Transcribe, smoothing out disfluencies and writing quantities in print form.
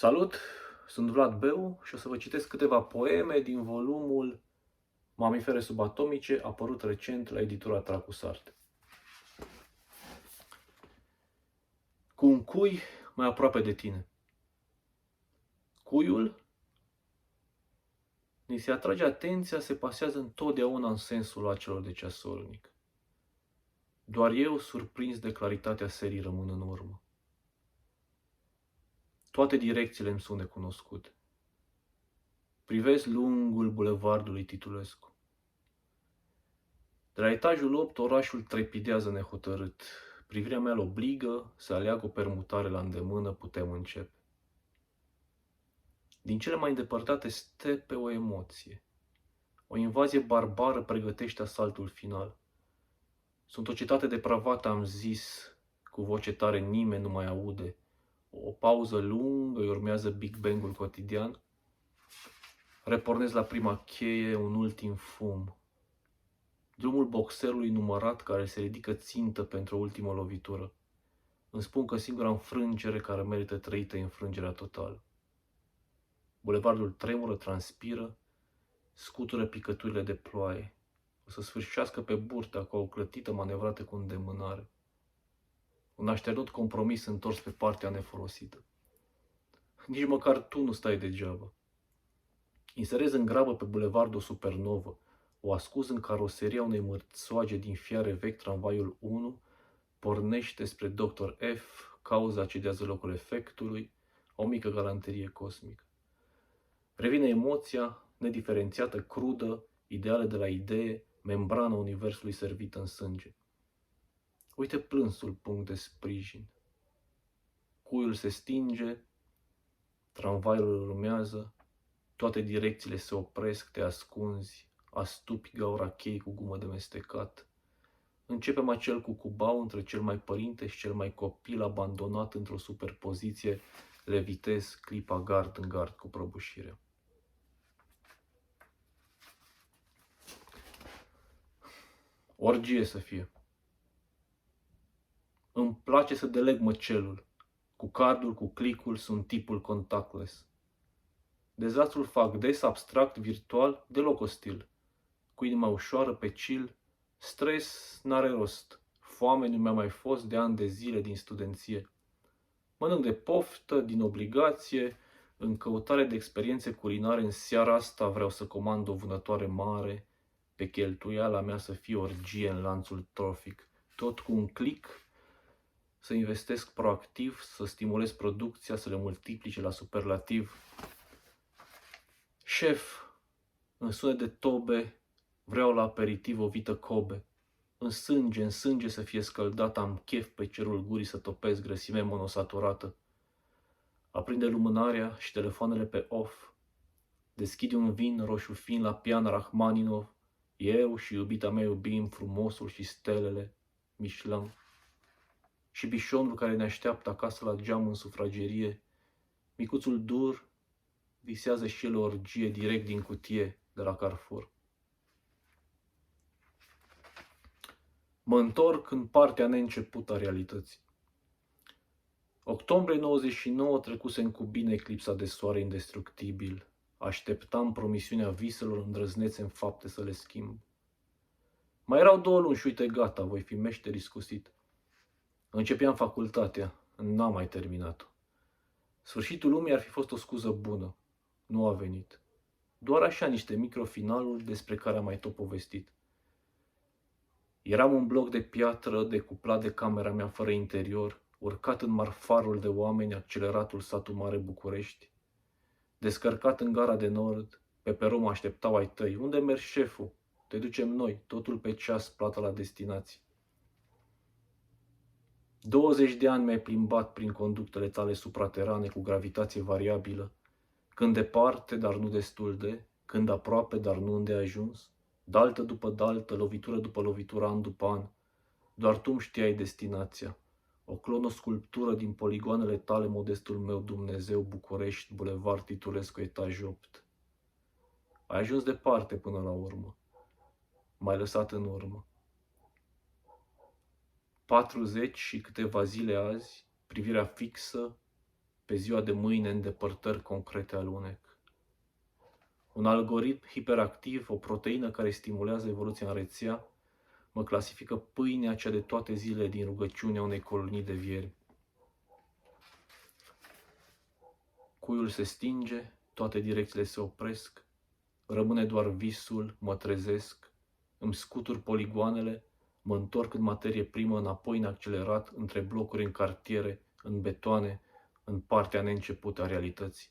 Salut, sunt Vlad Beu și o să vă citesc câteva poeme din volumul Mamifere subatomice, apărut recent la editura Tracusarte. Cu un cui mai aproape de tine. Cuiul, ni se atrage atenția, se pasează întotdeauna în sensul acelor de ceasornic. Doar eu, surprins de claritatea serii, rămân în urmă. Toate direcțiile îmi sunt necunoscute. Privesc lungul bulevardului Titulescu. De la etajul 8, orașul trepidează nehotărât. Privirea mea îl obligă să aleagă o permutare la îndemână, putem începe. Din cele mai îndepărtate stepe o emoție. O invazie barbară pregătește asaltul final. Sunt o cetate depravată, am zis, cu voce tare nimeni nu mai aude. O pauză lungă, îi urmează Big Bang-ul cotidian. Repornesc la prima cheie un ultim fum. Drumul boxerului numărat care se ridică țintă pentru o ultimă lovitură. Îmi spun că singura înfrângere care merită trăită e înfrângerea totală. Bulevardul tremură, transpiră, scutură picăturile de ploaie. O să sfârșească pe burta cu o clătită manevrată cu îndemânare. Un așternut compromis întors pe partea nefolosită. Nici măcar tu nu stai degeaba. Inserez în grabă pe bulevard o supernovă, o ascuz în caroseria unei mărțoage din fiare vechi, tramvaiul 1, pornește spre Dr. F, cauza cedează locul efectului, o mică galanterie cosmică. Revine emoția, nediferențiată, crudă, ideală de la idee, membrana universului servită în sânge. Uite plânsul punct de sprijin. Cuiul se stinge, tramvaiul urmează, toate direcțiile se opresc, te ascunzi, astupi gaura chei cu gumă de mestecat. Începem acel cucubau între cel mai părinte și cel mai copil abandonat într-o superpoziție, levitez clipa gard în gard cu prăbușirea. Orgie să fie. Îmi place să deleg măcelul. Cu cardul, cu clicul, sunt tipul contactless. Dezastrul fac des, abstract, virtual, deloc ostil. Cu inima ușoară, pe chill, stres n-are rost. Foame nu mi-a mai fost de ani de zile din studenție. Mănânc de poftă, din obligație, în căutare de experiențe culinare. În seara asta vreau să comand o vânătoare mare, pe cheltuiala mea să fie orgie în lanțul trofic. Tot cu un click, să investesc proactiv, să stimulez producția, să le multiplice la superlativ. Șef, în sunet de tobe, vreau la aperitiv o vită Kobe. În sânge să fie scăldat, am chef pe cerul gurii să topesc grăsime monosaturată. Aprinde lumânarea și telefoanele pe off. Deschide un vin roșu fin la pian Rachmaninov. Eu și iubita mea iubim frumosul și stelele, Michelin. Și bișonul care ne așteaptă acasă la geam în sufragerie. Micuțul dur visează și el o orgie direct din cutie de la Carrefour. Mă întorc în partea neîncepută a realității. Octombrie 99 trecusem cu bine eclipsa de soare indestructibil. Așteptam promisiunea viselor îndrăznețe în fapte să le schimb. Mai erau 2 luni și uite gata, voi fi meșter iscusit. Începeam facultatea, n-am mai terminat-o. Sfârșitul lumii ar fi fost o scuză bună. Nu a venit. Doar așa niște microfinaluri despre care am mai tot povestit. Eram un bloc de piatră decuplat de camera mea fără interior, urcat în marfarul de oameni, acceleratul satul mare București. Descărcat în gara de nord, pe peron mă așteptau ai tăi. Unde mergi, șeful? Te ducem noi, totul pe ceas, plata la destinație. 20 de ani mi-ai plimbat prin conductele tale supraterane cu gravitație variabilă, când departe, dar nu destul de, când aproape, dar nu îndeajuns, daltă după daltă, lovitură după lovitură, an după an. Doar tu îmi știai destinația. O clonosculptură din poligoanele tale, modestul meu Dumnezeu, București, Bulevard Titulescu, etaj 8. Ai ajuns departe până la urmă. M-ai lăsat în urmă. 40 și câteva zile azi, privirea fixă pe ziua de mâine îndepărtări concrete alunec. Un algoritm hiperactiv, o proteină care stimulează evoluția în rețea, mă clasifică pâinea cea de toate zilele din rugăciunea unei colonii de viermi. Cuiul se stinge, toate direcțiile se opresc, rămâne doar visul, mă trezesc, îmi scutur poligoanele, mă întorc în materie primă, înapoi în accelerat, între blocuri în cartiere, în betoane, în partea neîncepută a realității.